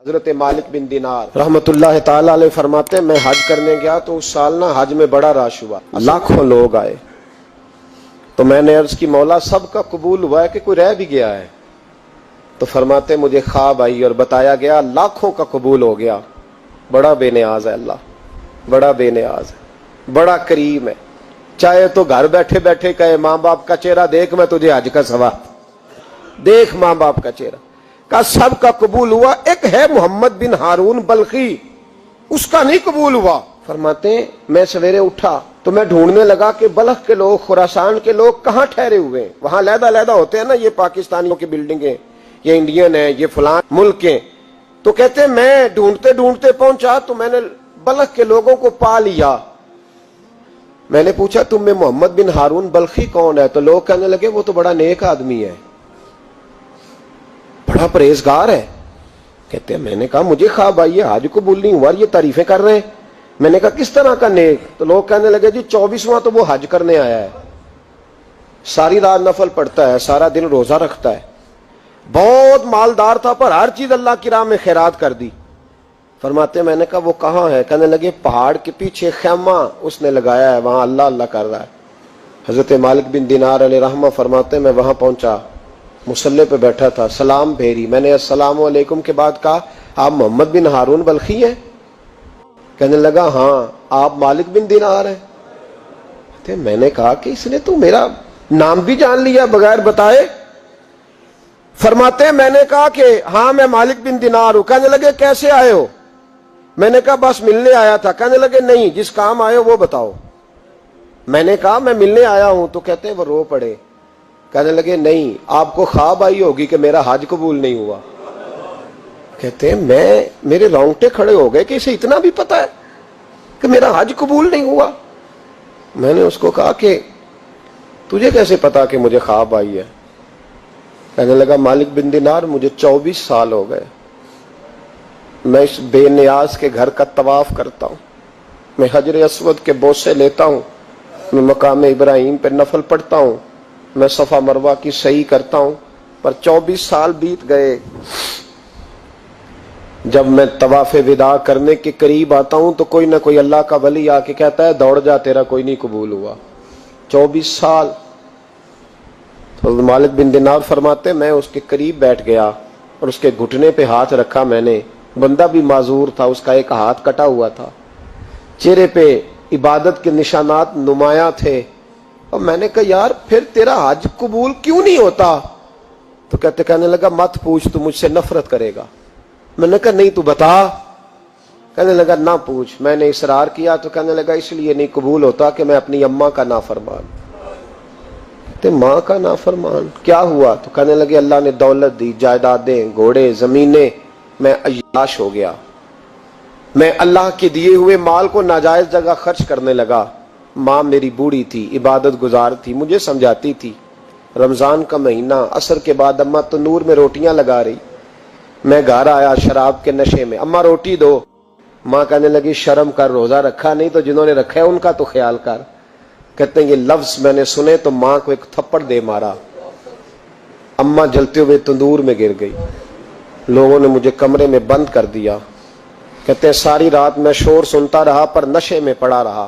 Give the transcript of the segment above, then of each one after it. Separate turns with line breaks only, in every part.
حضرت مالک بن دینار رحمتullah تعالی علیہ فرماتے ہیں میں حج کرنے گیا تو اس سال نا حج میں بڑا رش ہوا، لاکھوں لوگ آئے، تو میں نے عرض کی مولا سب کا قبول ہوا ہے کہ کوئی رہ بھی گیا ہے؟ تو فرماتے مجھے خواب آئی اور بتایا گیا لاکھوں کا قبول ہو گیا۔ بڑا بے نیاز ہے اللہ، بڑا بے نیاز ہے، بڑا کریم ہے، چاہے تو گھر بیٹھے بیٹھے کہے ماں باپ کا چہرہ دیکھ میں تجھے حج کا ثواب دیکھ، ماں باپ کا چہرہ کا سب کا قبول ہوا، ایک ہے محمد بن ہارون بلخی اس کا نہیں قبول ہوا۔ فرماتے ہیں میں سویرے اٹھا تو میں ڈھونڈنے لگا کہ بلخ کے لوگ، خراسان کے لوگ کہاں ٹھہرے ہوئے ہیں، وہاں علیحدہ علیحدہ ہوتے ہیں نا، یہ پاکستانیوں کی بلڈنگیں، یہ انڈین ہیں، یہ فلان ملک ہیں، تو کہتے ہیں میں ڈھونڈتے ڈھونڈتے پہنچا تو میں نے بلخ کے لوگوں کو پا لیا۔ میں نے پوچھا تم میں محمد بن ہارون بلخی کون ہے؟ تو لوگ کہنے لگے وہ تو بڑا نیک آدمی ہے، بڑا پرہیزگار ہے۔ کہتے ہیں میں نے کہا مجھے خواب آئی ہے، حج قبول نہیں ہوا، یہ تعریفیں کر رہے ہیں۔ میں نے کہا کس طرح کا نیک؟ تو لوگ کہنے لگے جی 24واں تو وہ حج کرنے آیا ہے، ساری رات نفل پڑھتا ہے، سارا دن روزہ رکھتا ہے، بہت مالدار تھا پر ہر چیز اللہ کی راہ میں خیرات کر دی۔ فرماتے میں نے کہا وہ کہاں ہے؟ کہنے لگے پہاڑ کے پیچھے خیمہ اس نے لگایا ہے، وہاں اللہ اللہ کر رہا ہے۔ حضرت مالک بن دینار علیہ رحمہ فرماتے میں وہاں پہنچا، مصلی پہ بیٹھا تھا، سلام پھیری، میں نے السلام علیکم کے بعد کہا آپ محمد بن ہارون بلخی ہیں؟ کہنے لگا ہاں۔ آپ مالک بن دینار ہیں؟ میں نے کہا کہ اس نے تو میرا نام بھی جان لیا بغیر بتائے۔ فرماتے ہیں میں نے کہا کہ ہاں میں مالک بن دینار ہوں۔ کہنے لگے کیسے آئے ہو؟ میں نے کہا بس ملنے آیا تھا۔ کہنے لگے نہیں، جس کام آئے ہو وہ بتاؤ۔ میں نے کہا میں ملنے آیا ہوں، تو کہتے ہیں وہ رو پڑے، کہنے لگے نہیں آپ کو خواب آئی ہوگی کہ میرا حج قبول نہیں ہوا۔ کہتے ہیں میرے رونگٹے کھڑے ہو گئے کہ اسے اتنا بھی پتا ہے کہ میرا حج قبول نہیں ہوا۔ میں نے اس کو کہا کہ تجھے کیسے پتا کہ مجھے خواب آئی ہے؟ کہنے لگا مالک بن دینار مجھے 24 سال ہو گئے، میں اس بے نیاز کے گھر کا طواف کرتا ہوں، میں حجر اسود کے بوسے لیتا ہوں، میں مقام ابراہیم پہ نفل پڑھتا ہوں، میں صفا مروہ کی سعی کرتا ہوں، پر 24 سال بیت گئے۔ جب میں طواف وداع کرنے کے قریب آتا ہوں تو کوئی نہ کوئی اللہ کا ولی آ کے کہتا ہے دوڑ جا تیرا کوئی نہیں قبول ہوا۔ 24 سال۔ تو مالک بن دینار فرماتے میں اس کے قریب بیٹھ گیا اور اس کے گھٹنے پہ ہاتھ رکھا، میں نے، بندہ بھی معذور تھا، اس کا ایک ہاتھ کٹا ہوا تھا، چہرے پہ عبادت کے نشانات نمایاں تھے، اور میں نے کہا یار پھر تیرا حج قبول کیوں نہیں ہوتا؟ تو کہنے لگا مت پوچھ، تو مجھ سے نفرت کرے گا۔ میں نے کہا نہیں تو بتا۔ کہنے لگا نہ پوچھ۔ میں نے اصرار کیا تو کہنے لگا اس لیے نہیں قبول ہوتا کہ میں اپنی اماں کا نافرمان۔ کہتے ماں کا نافرمان کیا ہوا؟ تو کہنے لگے اللہ نے دولت دی، جائیدادیں، گھوڑے، زمینیں، میں عیاش ہو گیا، میں اللہ کے دیے ہوئے مال کو ناجائز جگہ خرچ کرنے لگا۔ ماں میری بوڑھی تھی، عبادت گزار تھی، مجھے سمجھاتی تھی۔ رمضان کا مہینہ، عصر کے بعد اماں تنور میں روٹیاں لگا رہی، میں گھر آیا شراب کے نشے میں، اماں روٹی دو۔ ماں کہنے لگی شرم کر، روزہ رکھا نہیں تو جنہوں نے رکھا ہے ان کا تو خیال کر۔ کہتے ہیں یہ لفظ میں نے سنے تو ماں کو ایک تھپڑ دے مارا، اماں جلتے ہوئے تندور میں گر گئی، لوگوں نے مجھے کمرے میں بند کر دیا۔ کہتے ہیں ساری رات میں شور سنتا رہا پر نشے میں پڑا رہا۔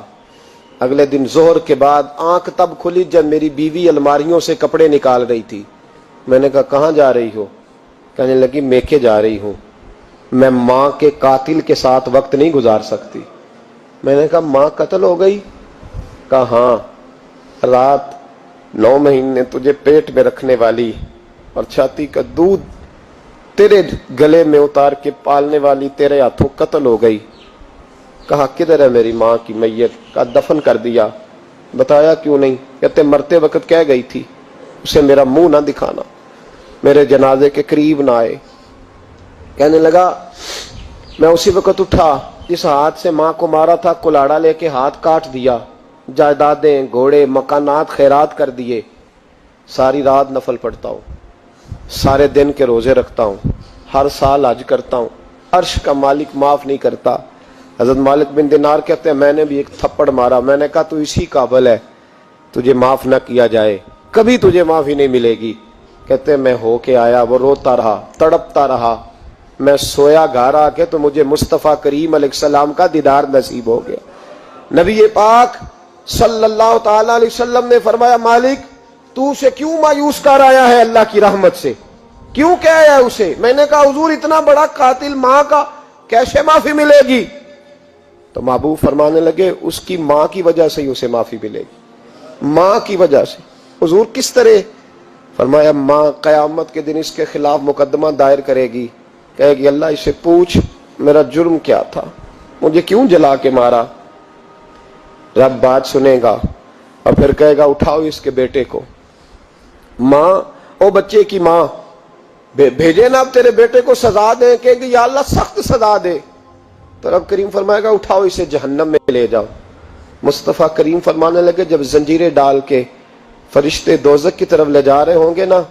اگلے دن ظہر کے بعد آنکھ تب کھلی جب میری بیوی الماریوں سے کپڑے نکال رہی تھی۔ میں نے کہا کہاں جا رہی ہو؟ کہنے لگی میکے جا رہی ہوں، میں ماں کے قاتل کے ساتھ وقت نہیں گزار سکتی۔ میں نے کہا ماں قتل ہو گئی؟ کہا ہاں، رات 9 مہینے تجھے پیٹ میں رکھنے والی اور چھاتی کا دودھ تیرے گلے میں اتار کے پالنے والی تیرے ہاتھوں قتل ہو گئی۔ کہا کدھر ہے میری ماں کی میت؟ کہا دفن کر دیا۔ بتایا کیوں نہیں؟ کہتے مرتے وقت کہہ گئی تھی اسے میرا منہ نہ دکھانا، میرے جنازے کے قریب نہ آئے۔ کہنے لگا میں اسی وقت اٹھا جس ہاتھ سے ماں کو مارا تھا، کلاڑا لے کے ہاتھ کاٹ دیا، جائیدادیں، گھوڑے، مکانات خیرات کر دیے۔ ساری رات نفل پڑھتا ہوں، سارے دن کے روزے رکھتا ہوں، ہر سال حج کرتا ہوں، عرش کا مالک معاف نہیں کرتا۔ حضرت مالک بن دینار کہتے ہیں میں نے بھی ایک تھپڑ مارا، میں نے کہا تو اسی قابل ہے تجھے معاف نہ کیا جائے، کبھی تجھے معافی نہیں ملے گی۔ کہتے ہیں میں ہو کے آیا، وہ روتا رہا، تڑپتا رہا، میں سویا گھر آ کے تو مجھے مصطفیٰ کریم علیہ السلام کا دیدار نصیب ہو گیا۔ نبی پاک صلی اللہ تعالی علیہ وسلم نے فرمایا مالک تو اسے کیوں مایوس کر آیا ہے اللہ کی رحمت سے، کیوں کہہ آیا ہے اسے؟ میں نے کہا حضور اتنا بڑا قاتل ماں کا کیسے معافی ملے گی؟ تو محبوب فرمانے لگے اس کی ماں کی وجہ سے ہی اسے معافی ملے گی، ماں کی وجہ سے۔ حضور کس طرح؟ فرمایا ماں قیامت کے دن اس کے خلاف مقدمہ دائر کرے گی، کہے گی اللہ اسے پوچھ میرا جرم کیا تھا، مجھے کیوں جلا کے مارا؟ رب بات سنے گا اور پھر کہے گا اٹھاؤ اس کے بیٹے کو۔ ماں او بچے کی ماں بھیجے نا اب تیرے بیٹے کو سزا دیں، کہے گی یا اللہ سخت سزا دے، تو رب کریم فرمائے گا اٹھاؤ اسے جہنم میں لے جاؤ۔ مصطفیٰ کریم فرمانے لگے جب زنجیریں ڈال کے فرشتے دوزخ کی طرف لے جا رہے ہوں گے نا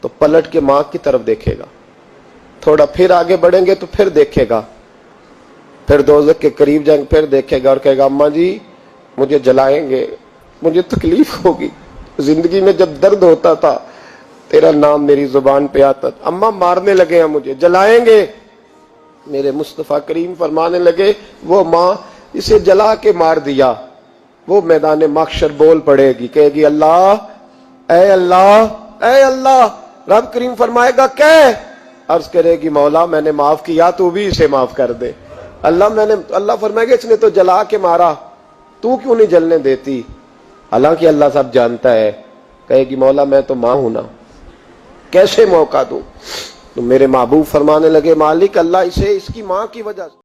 تو پلٹ کے ماں کی طرف دیکھے گا، تھوڑا پھر آگے بڑھیں گے تو پھر دیکھے گا، پھر دوزخ کے قریب جائیں گے پھر دیکھے گا اور کہے گا اماں جی مجھے جلائیں گے، مجھے تکلیف ہوگی، زندگی میں جب درد ہوتا تھا تیرا نام میری زبان پہ آتا تھا، اماں مارنے لگے ہیں مجھے، جلائیں گے۔ میرے مصطفیٰ کریم فرمانے لگے وہ ماں اسے جلا کے مار دیا، وہ میدان محشر بول پڑے گی، کہے گی اللہ اے اللہ اے اللہ۔ رب کریم فرمائے گا کہ عرض کرے گی مولا میں نے معاف کیا تو بھی اسے معاف کر دے۔ اللہ فرمائے گا اس نے تو جلا کے مارا، تو کیوں نہیں جلنے دیتی؟ حالانکہ اللہ سب جانتا ہے، کہے گی مولا میں تو ماں ہوں نا، کیسے موقع دوں؟ تو میرے محبوب فرمانے لگے مالک اللہ اسے اس کی ماں کی وجہ سے